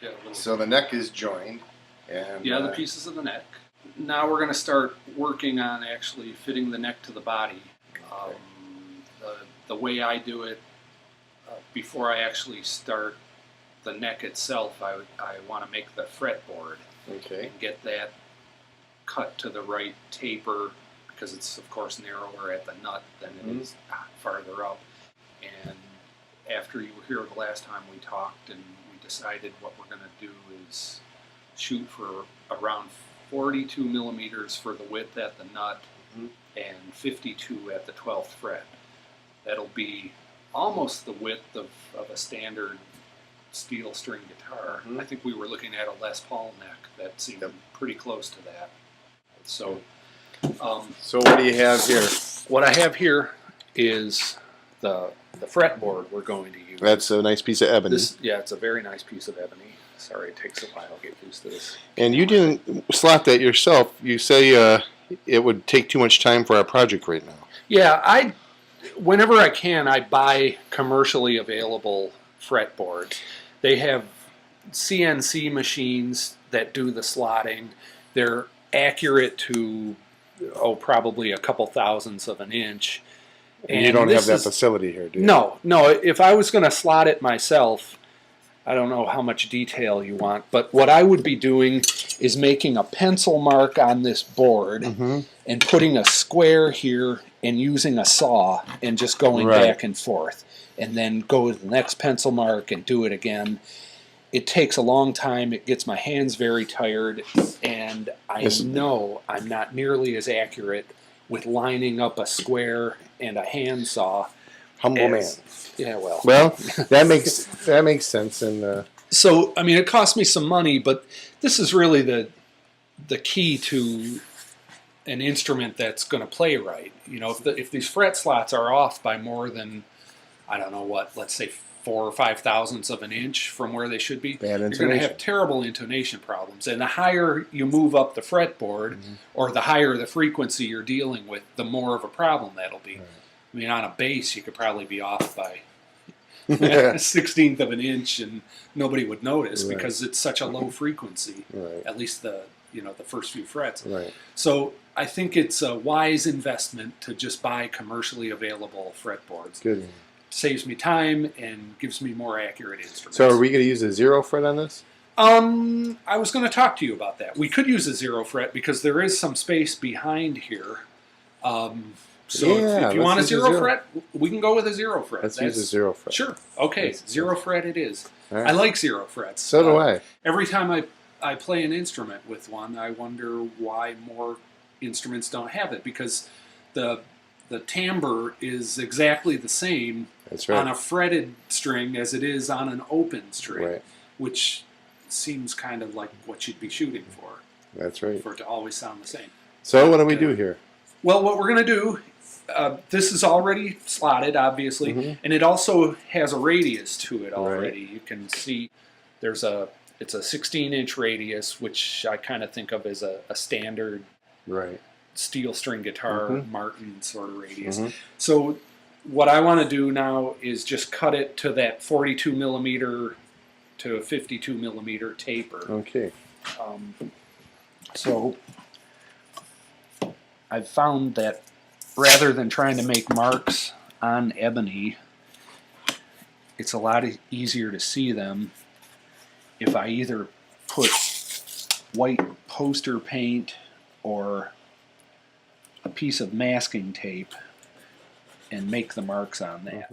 Yeah, So the neck is joined. And, yeah, the pieces of the neck. Now we're going to start working on actually fitting the neck to the body. Okay. The way I do it, before I actually start the neck itself, I want to make the fretboard Okay. and get that cut to the right taper, because it's of course narrower at the nut than it is farther up. And after you were here the last time we talked, and we decided what we're going to do is shoot for around 42 millimeters for the width at the nut and 52 at the 12th fret. That'll be almost the width of a standard steel string guitar. I think we were looking at a Les Paul neck that seemed pretty close to that. So, so what do you have here? what I have here is the fretboard we're going to use. That's a nice piece of ebony. Yeah, it's a very nice piece of ebony. Sorry, it takes a while to get used to this. And you didn't slot that yourself. You say it would take too much time for our project right now. Yeah, whenever I can, I buy commercially available fretboards. They have CNC machines that do the slotting. They're accurate to, probably a couple thousandths of an inch. And you don't have that facility here, do you? No. If I was going to slot it myself, I don't know how much detail you want, but what I would be doing is making a pencil mark on this board and putting a square here and using a saw and just going back and forth, and then go to the next pencil mark and do it again. It takes a long time. It gets my hands very tired, and I know I'm not nearly as accurate with lining up a square and a handsaw. Humble man. Yeah, well. Well, that makes sense. And so, I mean, it cost me some money, but this is really the key to an instrument that's going to play right. You know, if these fret slots are off by more than, I don't know what, let's say 4 or 5 thousandths of an inch from where they should be, you're going to have terrible intonation problems. And the higher you move up the fretboard, or the higher the frequency you're dealing with, the more of a problem that'll be. Right. I mean, on a bass, you could probably be off by a 16th of an inch, and nobody would notice because it's such a low frequency. At least the first few frets. So I think it's a wise investment to just buy commercially available fretboards. Good. Saves me time and gives me more accurate instruments. So are we going to use a 0 fret on this? I was going to talk to you about that. We could use a 0 fret because there is some space behind here. So if you want a 0 fret, we can go with a 0 fret. Let's use a 0 fret. Sure. Okay, 0 fret it is. Right. I like 0 frets. So do I. Every time I play an instrument with one, I wonder why more instruments don't have it, because the timbre is exactly the same on a fretted string as it is on an open string, which seems kind of like what you'd be shooting for. That's right. For it to always sound the same. So what do we do here? Well, what we're going to do, this is already slotted, obviously, and it also has a radius to it already. You can see it's a 16-inch radius, which I kind of think of as a standard steel string guitar Martin sort of radius. So what I want to do now is just cut it to that 42 millimeter to 52 millimeter taper. Okay. So I've found that rather than trying to make marks on ebony, it's a lot easier to see them if I either put white poster paint or a piece of masking tape and make the marks on that.